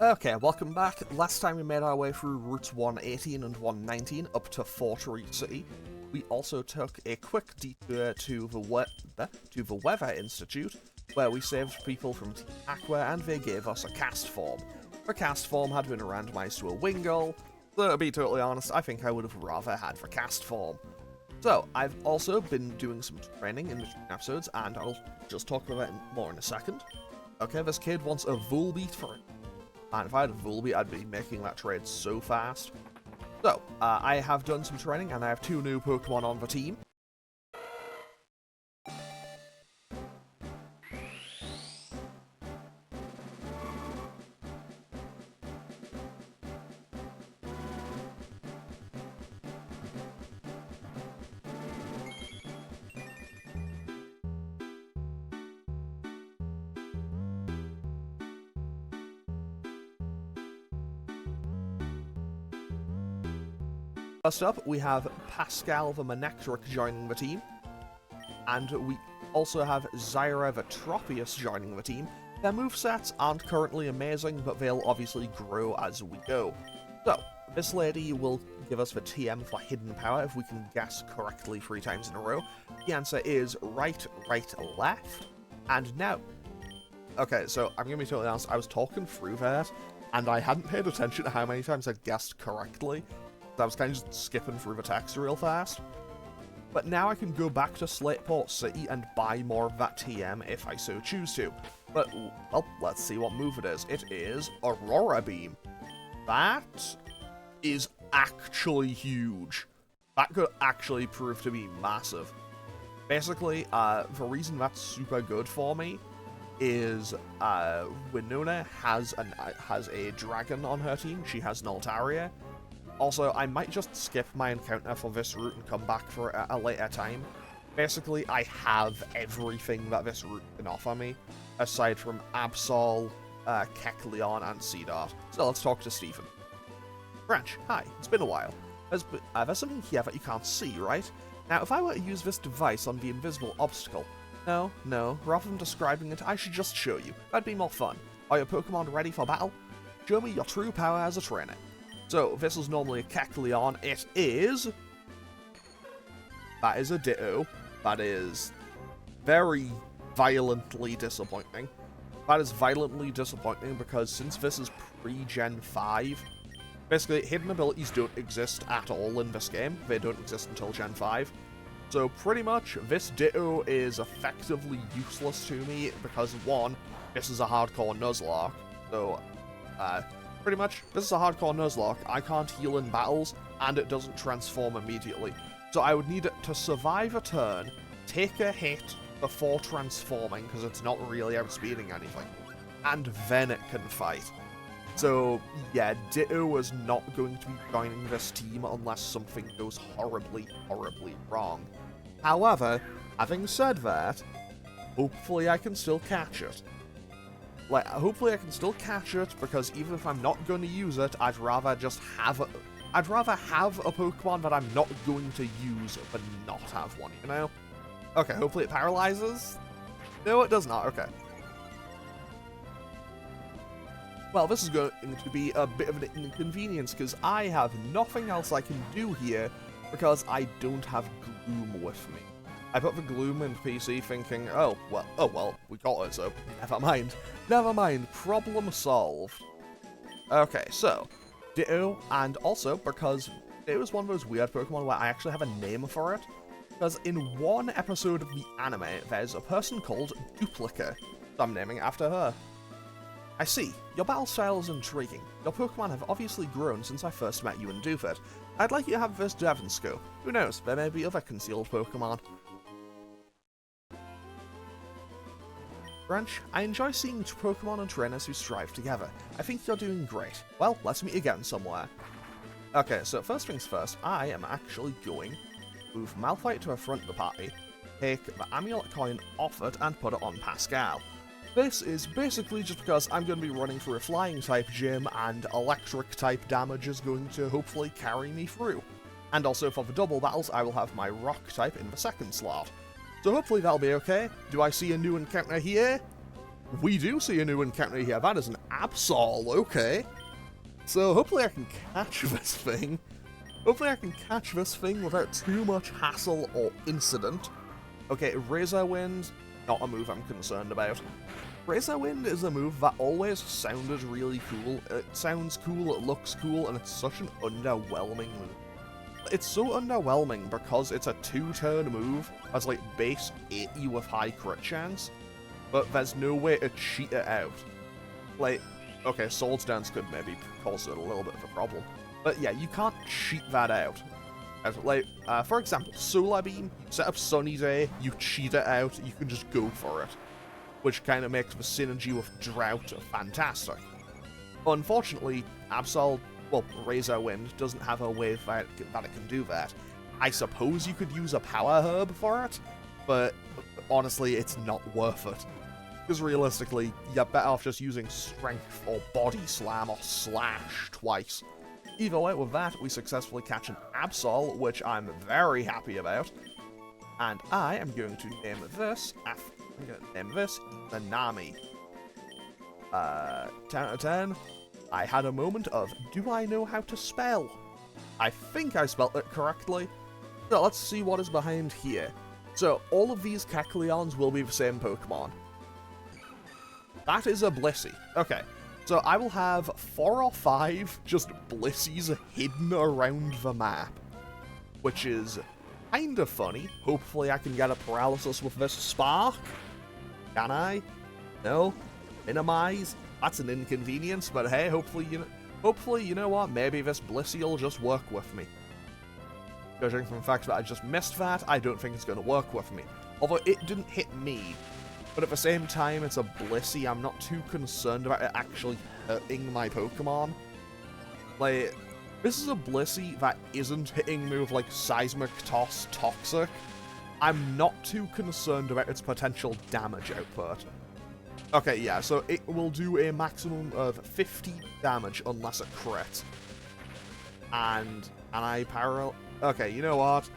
Okay, welcome back. Last time we made our way through routes 118 and 119 up to Fortree City. We also took a quick detour to the Weather Institute, where we saved people from Team Aqua and they gave us a cast form. The cast form had been randomised to a Wingull, though to be totally honest, I think I would have rather had the cast form. So, I've also been doing some training in between episodes, and I'll just talk about it more in a second. Okay, this kid wants a Volbeat for it. And if I had a Volbeat, I'd be making that trade so fast. So, I have done some training, and I have 2 new Pokemon on the team. First up, we have Pascal the Manectric joining the team, and we also have Zyra the Tropius joining the team. Their movesets aren't currently amazing, but they'll obviously grow as we go. So, this lady will give us the TM for Hidden Power if we can guess correctly 3 times in a row. The answer is right, right, left, and now. Okay, so I'm going to be totally honest, I was talking through that, and I hadn't paid attention to how many times I guessed correctly. I was kind of just skipping through the text real fast. But now I can go back to Slateport City and buy more of that TM if I so choose to. But, well, let's see what move it is. It is Aurora Beam. That is actually huge. That could actually prove to be massive. Basically, the reason that's super good for me is Winona has a dragon on her team. She has Naltaria. Also, I might just skip my encounter for this route and come back for a later time. Basically, I have everything that this route can offer me, aside from Absol, Kecleon, and Seedart. So let's talk to Stephen. Branch, hi, it's been a while. There's something here that you can't see, right? Now, if I were to use this device on the invisible obstacle... No, rather than describing it, I should just show you. That'd be more fun. Are your Pokemon ready for battle? Show me your true power as a trainer. So, this is normally a Kecleon. It is... That is a Ditto. That is very violently disappointing. That is violently disappointing because since this is pre-Gen 5, basically, hidden abilities don't exist at all in this game. They don't exist until Gen 5. So, pretty much, this Ditto is effectively useless to me because, 1, this is a hardcore Nuzlocke. So, pretty much, this is a hardcore Nuzlocke. I can't heal in battles, and it doesn't transform immediately. So I would need it to survive a turn, take a hit before transforming, because it's not really outspeeding anything, and then it can fight. So, yeah, Ditto is not going to be joining this team unless something goes horribly, horribly wrong. However, having said that, hopefully I can still catch it. Hopefully I can still catch it, because even if I'm not going to use it, I'd rather have a Pokemon that I'm not going to use, but not have one, you know? Okay, hopefully it paralyzes? No, it does not, okay. Well, this is going to be a bit of an inconvenience, because I have nothing else I can do here, because I don't have Gloom with me. I put the Gloom in PC thinking, oh well, we got it, so never mind, problem solved. Okay, so, Ditto, and also, because Ditto is one of those weird Pokemon where I actually have a name for it, because in one episode of the anime, there's a person called Duplica, so I'm naming it after her. I see, your battle style is intriguing. Your Pokemon have obviously grown since I first met you in Doofit. I'd like you to have this Devonscope. Who knows, there may be other concealed Pokemon. Branch, I enjoy seeing Pokemon and trainers who strive together. I think you're doing great. Well, let's meet again somewhere. Okay, so first things first, I am actually going to move Malphite to the front of the party, take the Amulet coin off it, and put it on Pascal. This is basically just because I'm going to be running through a Flying-type gym, and Electric-type damage is going to hopefully carry me through. And also for the double battles, I will have my Rock-type in the second slot. So hopefully that'll be okay. Do I see a new encounter here? we do see a new encounter here. That is an Absol, okay. So hopefully I can catch this thing. Hopefully I can catch this thing without too much hassle or incident. Okay, Razor Wind, not a move I'm concerned about. Razor Wind is a move that always sounded really cool. It sounds cool, it looks cool, and it's such an underwhelming move. It's so underwhelming because it's a 2-turn move that's like base 8 you with high crit chance, but there's no way to cheat it out. Like, okay, Swords Dance could maybe cause it a little bit of a problem, but yeah, you can't cheat that out. Like, for example, Solar Beam, set up Sunny Day, you cheat it out, you can just go for it, which kind of makes the synergy with Drought fantastic. Unfortunately, Absol, well, Razor Wind doesn't have a way that it can do that. I suppose you could use a Power Herb for it, but honestly, it's not worth it. Because realistically, you're better off just using Strength or Body Slam or Slash twice. Either way, with that, we successfully catch an Absol, which I'm very happy about. And I am going to name this, Nanami. 10 out of 10. I had a moment of, do I know how to spell? I think I spelled it correctly. So let's see what is behind here. So all of these Kecleons will be the same Pokemon. That is a Blissey. Okay, so I will have 4 or 5 just Blissies hidden around the map, which is kind of funny. Hopefully I can get a paralysis with this Spark. Can I? No? Minimize? That's an inconvenience, but hey, hopefully, you know what? Maybe this Blissey will just work with me. Judging from the fact that I just missed that, I don't think it's going to work with me. Although it didn't hit me. But at the same time, it's a Blissey. I'm not too concerned about it actually hurting my Pokemon. Like, this is a Blissey that isn't hitting me with, like, Seismic Toss Toxic. I'm not too concerned about its potential damage output. Okay, yeah, so it will do a maximum of 50 damage unless it crits. And I parallel... Okay, you know what?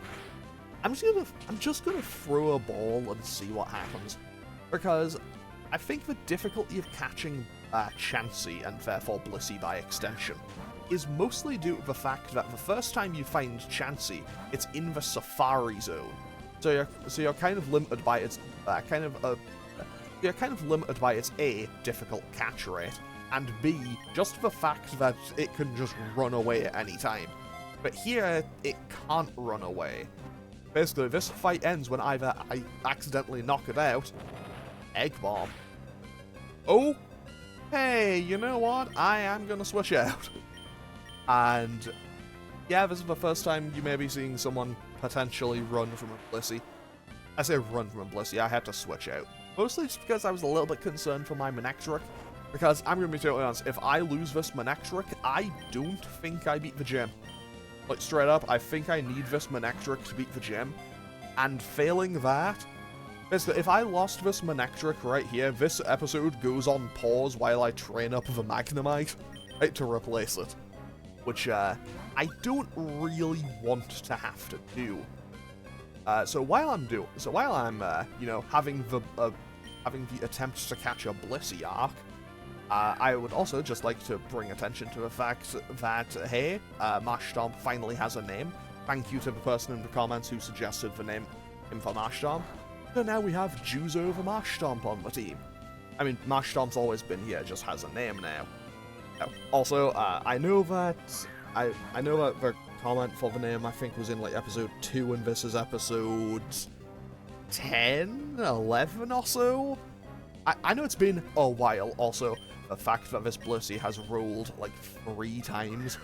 I'm just gonna throw a ball and see what happens. Because I think the difficulty of catching Chansey, and therefore Blissey by extension, is mostly due to the fact that the first time you find Chansey, it's in the Safari Zone. So you're kind of limited by its you're kind of limited by its A, difficult catch rate, and B, just the fact that it can just run away at any time. But here, it can't run away. Basically, this fight ends when either I accidentally knock it out, Egg Bomb. Oh, hey, you know what? I am gonna switch out. And yeah, this is the first time you may be seeing someone potentially run from a Blissey. I say run from a Blissey, I had to switch out. Mostly just because I was a little bit concerned for my Manectric. Because I'm gonna be totally honest, if I lose this Manectric, I don't think I beat the gym. Like, straight up, I think I need this Manectric to beat the gym. And failing that, basically, if I lost this Manectric right here, this episode goes on pause while I train up the Magnemite, right, to replace it. Which, I don't really want to have to do. So while I'm, you know, having the attempt to catch a Blissey arc, I would also just like to bring attention to the fact that, hey, Marshtomp finally has a name. Thank you to the person in the comments who suggested the name for Marshtomp. So now we have Juzo the Marshtomp on the team. I mean, Marshtomp's always been here, just has a name now. Also, I know that the comment for the name, I think, was in, like, episode 2, and this is episode 10, 11 or so? I know it's been a while. Also, the fact that this Blissey has rolled, like, 3 times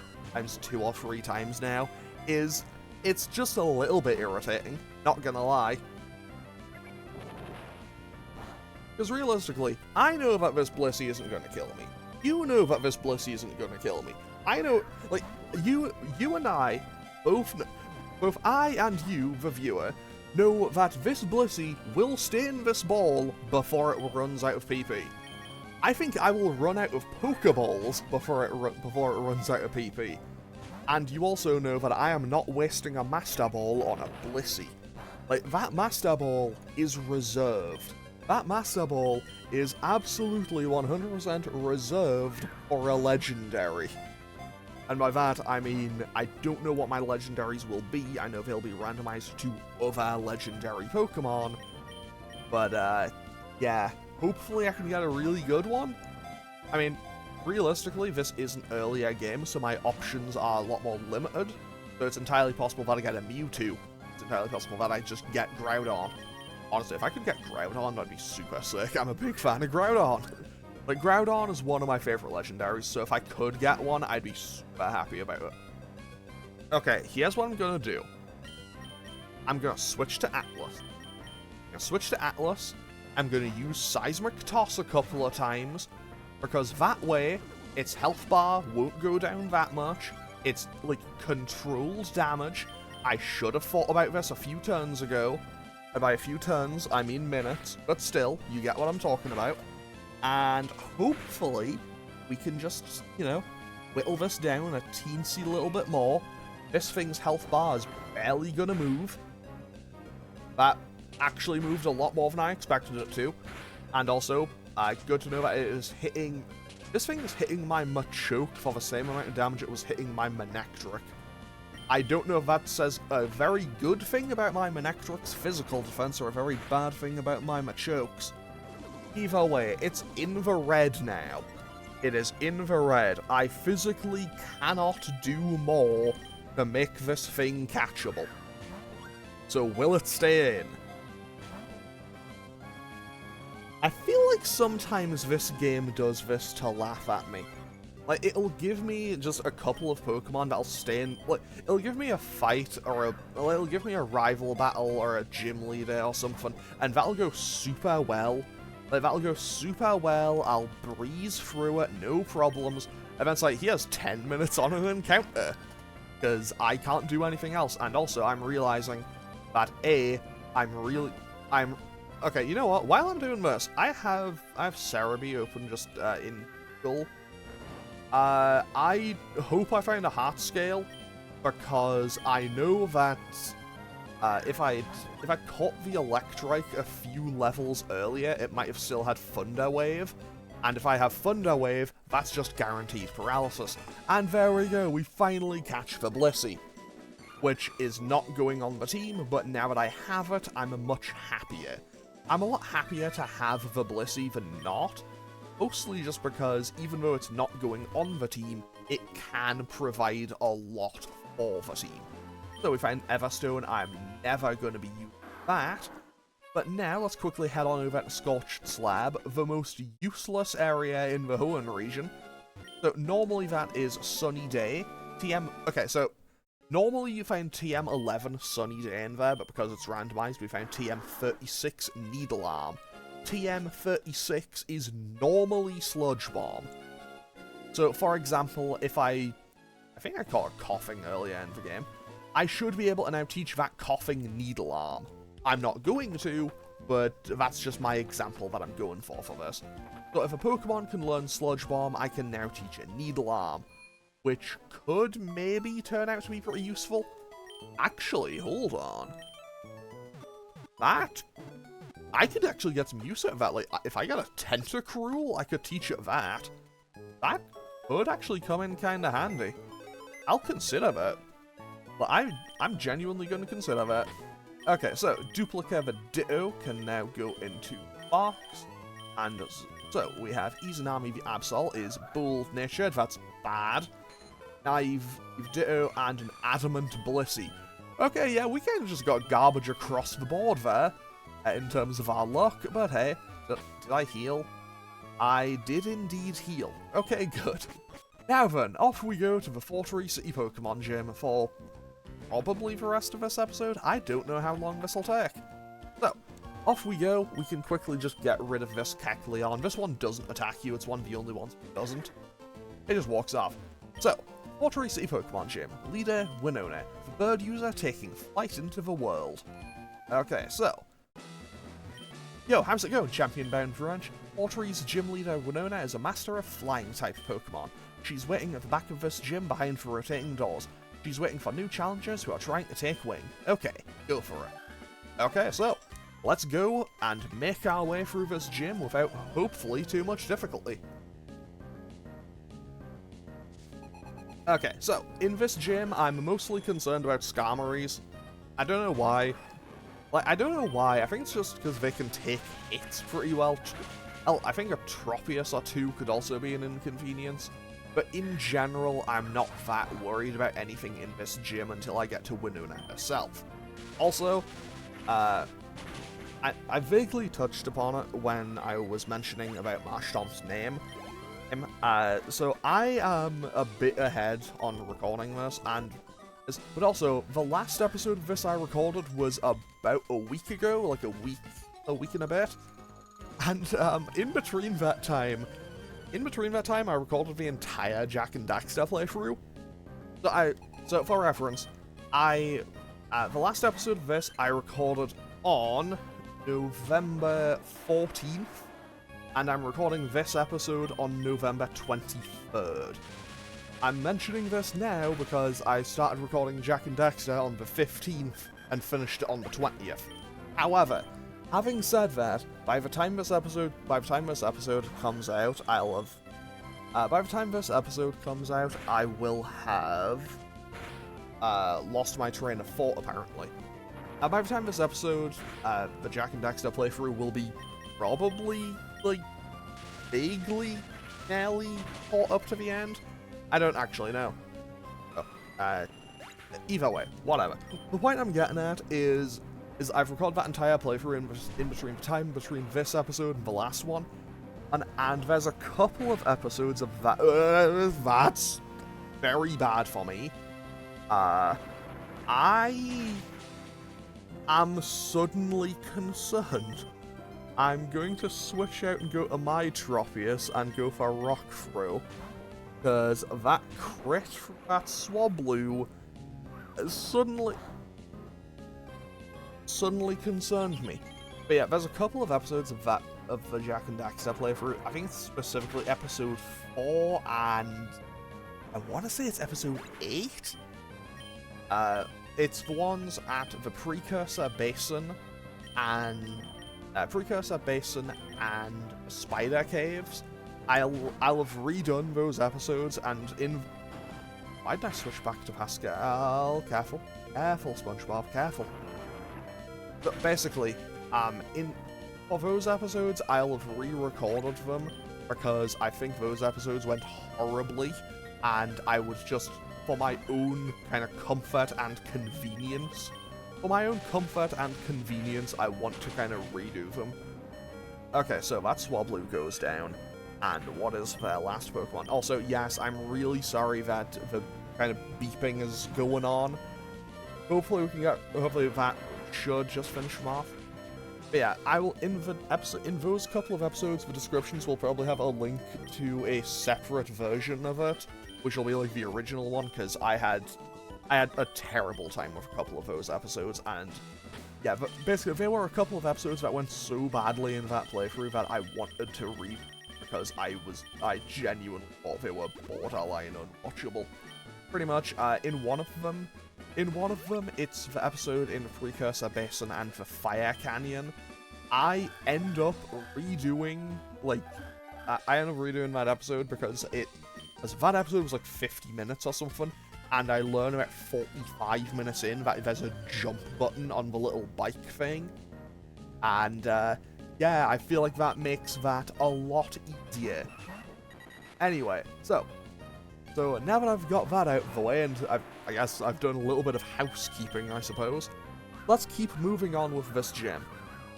2 or 3 times now, it's just a little bit irritating, not gonna lie. Because realistically, I know that this Blissey isn't gonna kill me. You know that this Blissey isn't gonna kill me. I know, like, you and I, both I and you, the viewer, know that this Blissey will stay in this ball before it runs out of PP. I think I will run out of Pokeballs before it runs out of PP. And you also know that I am not wasting a Master Ball on a Blissey. Like, that Master Ball is reserved that Master Ball is absolutely 100% reserved for a legendary. And by that, I mean, I don't know what my legendaries will be. I know they'll be randomized to other legendary Pokemon. But, yeah, hopefully I can get a really good one. I mean, realistically, this is an earlier game, so my options are a lot more limited. So it's entirely possible that I get a Mewtwo. It's entirely possible that I just get Groudon. Honestly, if I could get Groudon, that'd be super sick. I'm a big fan of Groudon. Like, Groudon is one of my favorite legendaries, so if I could get one, I'd be super happy about it. Okay, here's what I'm gonna do. I'm gonna switch to Atlas. I'm gonna use Seismic Toss a couple of times, because that way, its health bar won't go down that much. It's, like, controlled damage. I should have thought about this a few turns ago. And by a few turns, I mean minutes, but still, you get what I'm talking about. And hopefully, we can just, you know, whittle this down a teensy little bit more. This thing's health bar is barely gonna move. That actually moved a lot more than I expected it to. And also, good to know that it is hitting... This thing is hitting my Machoke for the same amount of damage it was hitting my Manectric. I don't know if that says a very good thing about my Manectric's physical defense or a very bad thing about my Machoke's. Either way, it's in the red now. It is in the red. I physically cannot do more to make this thing catchable. So will it stay in? I feel like sometimes this game does this to laugh at me. Like, it'll give me just a couple of Pokemon that'll stay in, like, it'll give me a fight, or it'll give me a rival battle, or a gym leader, or something, and that'll go super well. Like, that'll go super well, I'll breeze through it, no problems, and then it's like, here's 10 minutes on an encounter, because I can't do anything else, and also, I'm realizing that, okay, you know what, while I'm doing this, I have Cerebi open just, in Google. I hope I find a heart scale, because I know that if I caught the Electrike a few levels earlier, it might have still had Thunder Wave, and if I have Thunder Wave, that's just guaranteed paralysis. And there we go, we finally catch the Blissey, which is not going on the team, but now that I have it, I'm much happier. I'm a lot happier to have the Blissey than not. Mostly just because, even though it's not going on the team, it can provide a lot for the team. So we find Everstone, I'm never going to be using that. But now let's quickly head on over to Scorched Slab, the most useless area in the Hoenn region. So normally that is Sunny Day. Okay, so normally you find TM11 Sunny Day in there, but because it's randomized, we found TM36 Needle Arm. TM36 is normally Sludge Bomb. So, for example, if I think I caught a Coughing earlier in the game, I should be able to now teach that Coughing Needle Arm. I'm not going to, but that's just my example that I'm going for this. So if a Pokemon can learn Sludge Bomb, I can now teach a Needle Arm, which could maybe turn out to be pretty useful. Actually, hold on. I could actually get some use out of that. Like, if I got a Tentacruel, I could teach it that. That could actually come in kind of handy. I'll consider that. But I'm genuinely going to consider that. Okay, so Duplica the Ditto can now go into the box. And so we have Izanami the Absol is bold-natured. That's bad. Now you've Ditto and an Adamant Blissey. Okay, yeah, we kind of just got garbage across the board there. In terms of our luck, but hey, did I heal? I did indeed heal. Okay, good. Now then, off we go to the Fortree City Pokemon Gym for probably the rest of this episode. I don't know how long this will take. So, off we go. We can quickly just get rid of this Kecleon. This one doesn't attack you, it's one of the only ones that doesn't. It just walks off. So, Fortree City Pokemon Gym. Leader, Winona. The bird user taking flight into the world. Okay, so... Yo, how's it going, Champion Bound Branch? Fortree's gym leader Winona is a master of flying-type Pokemon. She's waiting at the back of this gym behind the rotating doors. She's waiting for new challengers who are trying to take wing. Okay, go for it. Okay, so, let's go and make our way through this gym without hopefully too much difficulty. Okay, so in this gym, I'm mostly concerned about Skarmories. I don't know why. Like, I don't know why. I think it's just because they can take hits pretty well. I think a Tropius or two could also be an inconvenience. But in general, I'm not that worried about anything in this gym until I get to Winona herself. Also, I vaguely touched upon it when I was mentioning about Marshtomp's name. So I am a bit ahead on recording this, but also, the last episode of this I recorded was about a week ago, like a week and a bit. And in between that time, I recorded the entire Jak and Daxter playthrough. So for reference, the last episode of this I recorded on November 14th, and I'm recording this episode on November 23rd. I'm mentioning this now because I started recording Jak and Daxter on the 15th and finished it on the 20th. However, having said that, by the time this episode comes out, I will have lost my train of thought, apparently. By the time this episode, the Jak and Daxter playthrough will be probably, like, vaguely, nearly caught up to the end. I don't actually know. Either way, whatever. The point I'm getting at is I've recorded that entire playthrough in between time between this episode and the last one, and there's a couple of episodes of that that's very bad for me. I am suddenly concerned. I'm going to switch out and go to my Tropius and go for Rock Throw, because that crit from that Swablu suddenly concerned me. But yeah, there's a couple of episodes of the Jak and Daxter playthrough. I think it's specifically episode 4 and I want to say it's episode 8. It's the ones at the Precursor Basin and Spider Caves. I'll have redone those episodes, and why did I switch back to Pascal? Careful, SpongeBob, careful. But basically, for those episodes, I'll have re-recorded them because I think those episodes went horribly, and I was just, for my own kind of comfort and convenience, I want to kind of redo them. Okay, so that Swablu goes down. And what is their last Pokemon? Also, yes, I'm really sorry that the kind of beeping is going on. Hopefully that should just finish them off. But yeah, I will, in those couple of episodes, the descriptions will probably have a link to a separate version of it, which will be like the original one, because I had a terrible time with a couple of those episodes, and yeah, but basically there were a couple of episodes that went so badly in that playthrough that I wanted to read, because I genuinely thought they were borderline unwatchable. Pretty much, in one of them, it's the episode in the Precursor Basin and the Fire Canyon. I end up redoing that episode because that episode was like 50 minutes or something, and I learn about 45 minutes in that there's a jump button on the little bike thing, and yeah, I feel like that makes that a lot easier. Anyway, so now that I've got that out of the way, and I guess I've done a little bit of housekeeping, I suppose, let's keep moving on with this gym.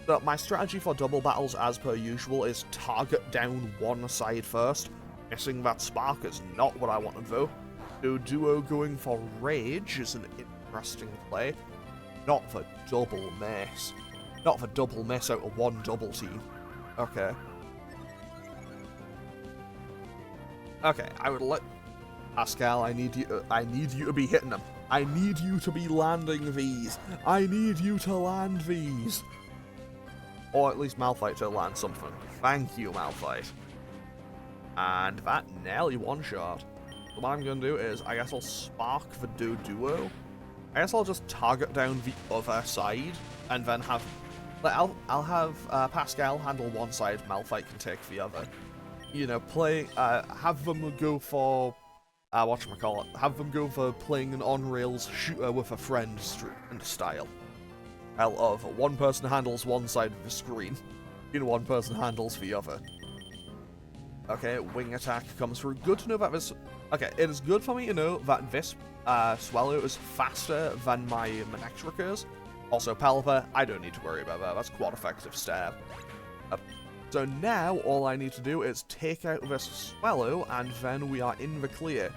So my strategy for double battles, as per usual, is target down one side first. Missing that spark is not what I want to do. So duo going for Rage is an interesting play. Not for double miss. Not for double miss out of one double team. Okay. Okay, I would let Pascal, I need you to be hitting them. I need you to be landing these. I need you to land these. Or at least Malphite to land something. Thank you, Malphite. And that nearly one-shot. So what I'm going to do is, I guess I'll spark the duo. I guess I'll just target down the other side, and then have Like, I'll have Pascal handle one side, Malphite can take the other. You know, have them go for whatchamacallit, have them go for playing an on-rails shooter with a friend style. Of one person handles one side of the screen, and one person handles the other. Okay, wing attack comes through. Good to know that this... Okay, it is good for me to know that this Swallow is faster than my Manectric is. Also, Pelipper, I don't need to worry about that. That's quite effective stab. So now, all I need to do is take out this Swallow, and then we are in the clear.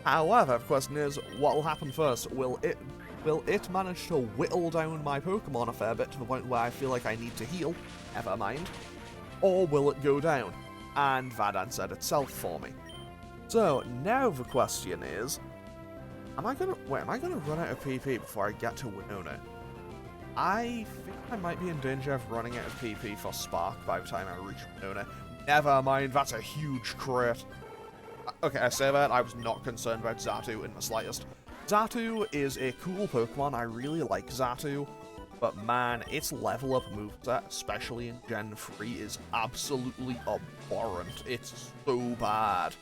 However, the question is, what will happen first? Will it manage to whittle down my Pokemon a fair bit to the point where I feel like I need to heal? Never mind. Or will it go down? And that answered itself for me. So, now the question is, am I gonna run out of PP before I get to Winona? I think I might be in danger of running out of PP for Spark by the time I reach Winona. Never mind, that's a huge crit. Okay, I say that, I was not concerned about Xatu in the slightest. Xatu is a cool Pokemon, I really like Xatu, but man, its level up moveset, especially in Gen 3, is absolutely abhorrent. It's so bad.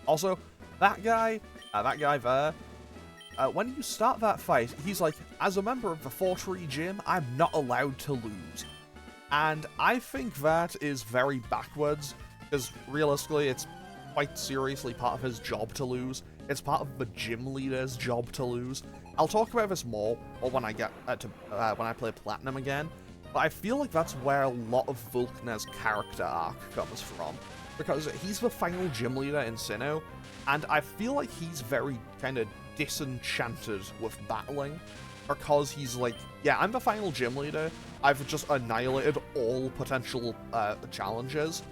Also, that guy there, when you start that fight, he's like, as a member of the Fortree Gym, I'm not allowed to lose. And I think that is very backwards, because realistically, it's quite seriously part of his job to lose. It's part of the gym leader's job to lose. I'll talk about this more, or when I get when I play Platinum again, but I feel like that's where a lot of Vulcaner's character arc comes from, because he's the final gym leader in Sinnoh, and I feel like he's very kind of disenchanted with battling, because he's like, yeah, I'm the final gym leader, I've just annihilated all potential challenges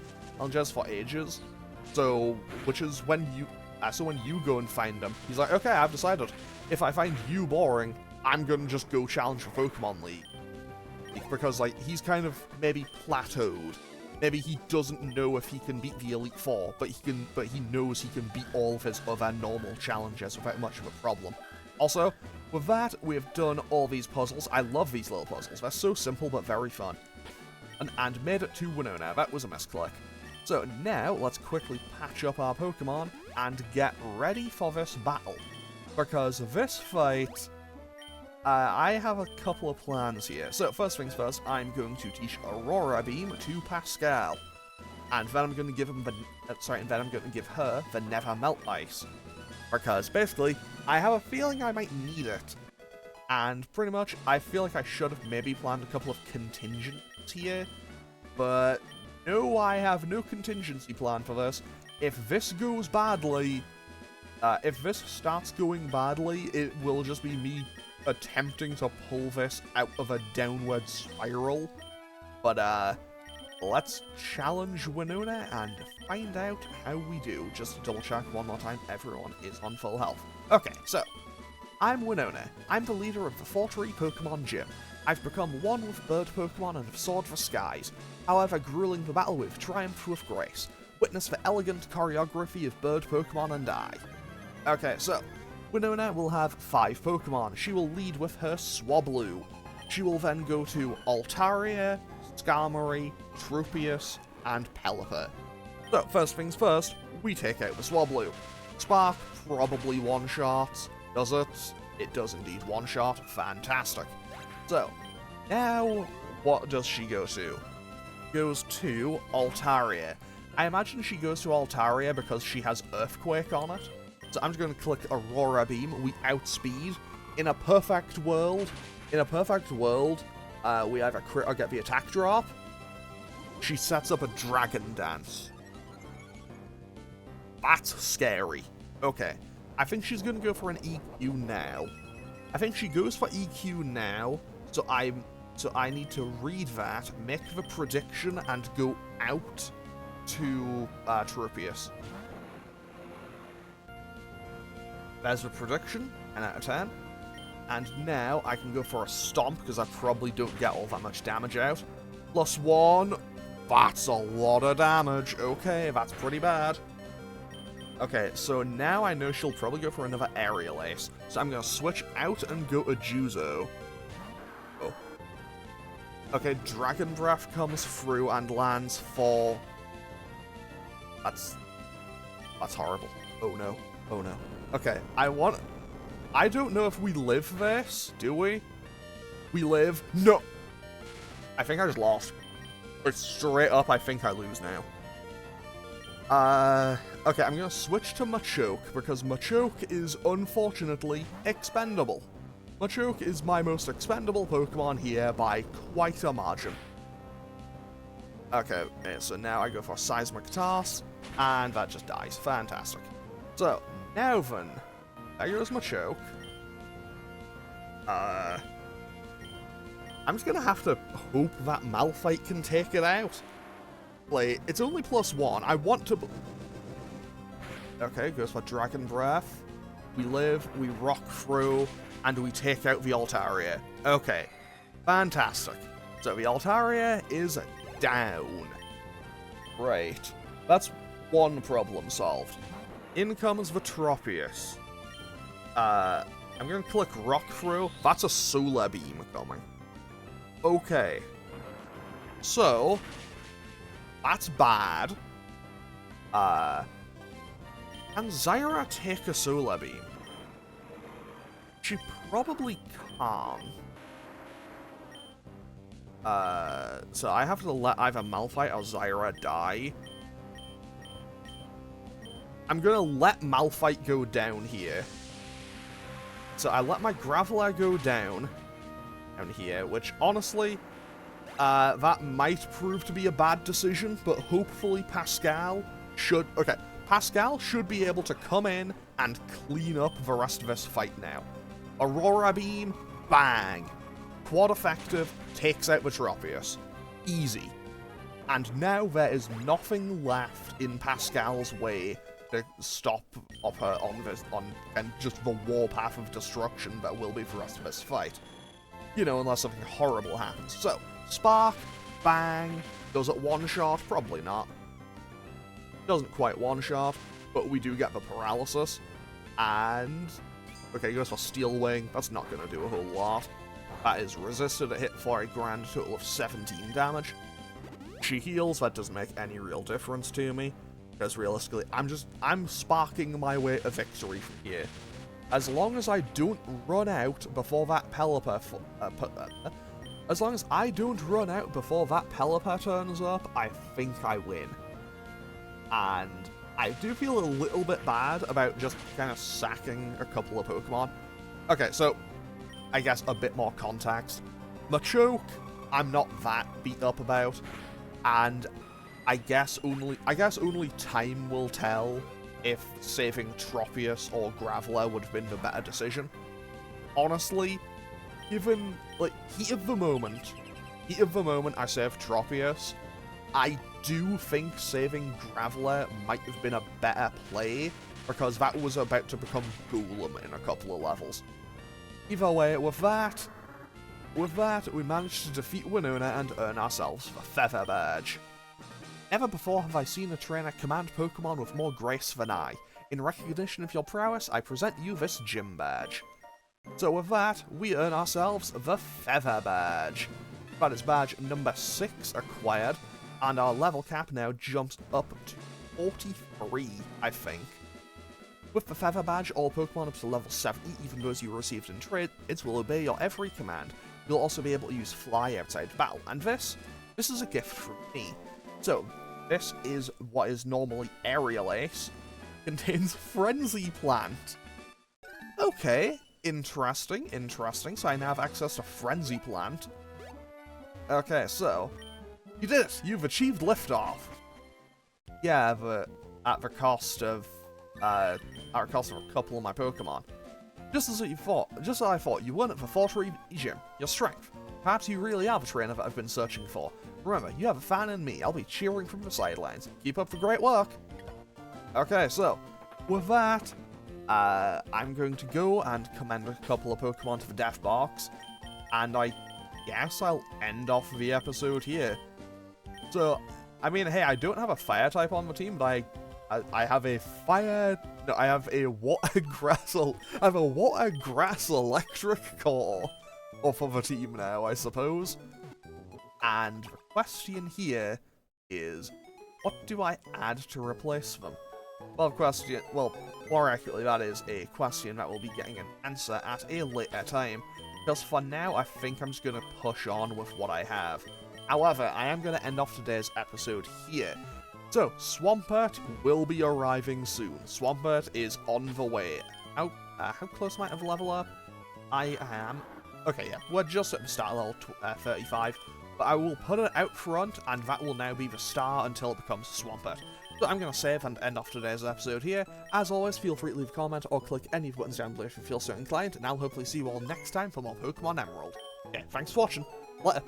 for ages, so, which is when you go and find him, he's like, okay, I've decided, if I find you boring, I'm gonna just go challenge for Pokemon League, because, like, he's kind of maybe plateaued. Maybe he doesn't know if he can beat the Elite Four, but he knows he can beat all of his other normal challenges without much of a problem. Also, with that, we have done all these puzzles. I love these little puzzles. They're so simple but very fun. And made it to Winona. That was a misclick. So now, let's quickly patch up our Pokemon and get ready for this battle. Because this fight... I have a couple of plans here. So first things first, I'm going to teach Aurora Beam to Pascal, and then I'm going to give him her the Never Melt Ice, because basically I have a feeling I might need it, and pretty much I feel like I should have maybe planned a couple of contingents here, but no, I have no contingency plan for this. If this goes badly, if this starts going badly, it will just be me attempting to pull this out of a downward spiral. But let's challenge Winona and find out how we do. Just to double check one more time, everyone is on full health. Okay, so I'm Winona. I'm the leader of the Fortree Pokemon Gym. I've become one with bird Pokemon and have soared the skies. However, grueling the battle with triumph with grace. Witness the elegant choreography of bird Pokemon and I. Okay, so Winona will have 5 Pokemon. She will lead with her Swablu. She will then go to Altaria, Skarmory, Tropius, and Pelipper. So, first things first, we take out the Swablu. Spark probably one-shots. Does it? It does indeed one-shot. Fantastic. So, now, what does she go to? Goes to Altaria. I imagine she goes to Altaria because she has Earthquake on it. So I'm just going to click Aurora Beam. We outspeed. In a perfect world, we either crit or get the attack drop. She sets up a Dragon Dance. That's scary. Okay, I think she's going to go for an EQ now. I think she goes for EQ now, so I need to read that, make the prediction, and go out to Tropius. There's the prediction, 10 out of 10. And now I can go for a Stomp, because I probably don't get all that much damage out. +1. That's a lot of damage. Okay, that's pretty bad. Okay, so now I know she'll probably go for another Aerial Ace. So I'm going to switch out and go to Juzo. Oh. Okay, Dragon Breath comes through and lands for... That's horrible. Oh no. Oh no. Okay, I don't know if we live this, do we? We live? No! I think I just lost. Or straight up, I think I lose now. Okay, I'm gonna switch to Machoke, because Machoke is, unfortunately, expendable. Machoke is my most expendable Pokemon here by quite a margin. Okay, so now I go for Seismic Toss, and that just dies. Fantastic. So, now then, there goes Machoke. I'm just gonna have to hope that Malphite can take it out. Like, it's only +1. I want to... Okay, goes for Dragon Breath. We live, we rock through, and we take out the Altaria. Okay, fantastic. So the Altaria is down. Great. That's one problem solved. In comes the Tropius. I'm gonna click Rock Through. That's a Solar Beam coming. Okay. So, that's bad. Can Zyra take a Solar Beam? She probably can't. So I have to let either Malphite or Zyra die. I'm gonna let Malphite go down here. So I let my Graveler go down here, which honestly, that might prove to be a bad decision, but hopefully Pascal should... Okay, Pascal should be able to come in and clean up the rest of this fight now. Aurora Beam, bang. Quad effective, takes out the Tropius. Easy. And now there is nothing left in Pascal's way to stop her and just the warpath of destruction that will be the rest of this fight. You know, unless something horrible happens. So, Spark, bang. Does it one-shot? Probably not. Doesn't quite one-shot, but we do get the paralysis. And... Okay, goes for Steel Wing. That's not going to do a whole lot. That is resisted to hit for a grand total of 17 damage. She heals. That doesn't make any real difference to me. Because realistically, I'm sparking my way to victory from here. As long as I don't run out before that Pelipper... as long as I don't run out before that Pelipper turns up, I think I win. And I do feel a little bit bad about just kind of sacking a couple of Pokemon. Okay, so I guess a bit more context. Machoke, I'm not that beat up about, and I guess only time will tell if saving Tropius or Graveler would have been the better decision. Honestly, given, like, heat of the moment I saved Tropius, I do think saving Graveler might have been a better play, because that was about to become Golem in a couple of levels. Either way, with that, we managed to defeat Winona and earn ourselves the Feather Badge. Never before have I seen a trainer command Pokemon with more grace than I. In recognition of your prowess, I present you this Gym Badge. So with that, we earn ourselves the Feather Badge. That is badge number 6 acquired, and our level cap now jumps up to 43, I think. With the Feather Badge, all Pokemon up to level 70, even those you received in trades, will obey your every command. You'll also be able to use Fly outside battle, and this is a gift from me. So, this is what is normally Aerial Ace. Contains Frenzy Plant. Okay, interesting. So I now have access to Frenzy Plant. Okay, so you did it. You've achieved liftoff. Yeah, but at the cost of a couple of my Pokemon. Just as I thought, you won at the Fortree Gym. Your strength. Perhaps you really are the trainer that I've been searching for. Remember, you have a fan in me. I'll be cheering from the sidelines. Keep up the great work. Okay, so, with that, I'm going to go and commend a couple of Pokemon to the Death Box, and I guess I'll end off the episode here. So, I mean, hey, I don't have a Fire type on the team, but I have a Fire... No, I have a Water Grass... I have a Water Grass Electric core off of a team now, I suppose. And the question here is, what do I add to replace them? Well, more accurately, that is a question that we'll be getting an answer at a later time. Because for now, I think I'm just going to push on with what I have. However, I am going to end off today's episode here. So, Swampert will be arriving soon. Swampert is on the way. How close am I to the level up? I am... Okay, yeah, we're just at the start of level 35. But I will put it out front, and that will now be the star until it becomes Swampert. So I'm going to save and end off today's episode here. As always, feel free to leave a comment or click any of the buttons down below if you feel so inclined, and I'll hopefully see you all next time for more Pokemon Emerald. Okay, thanks for watching. Later.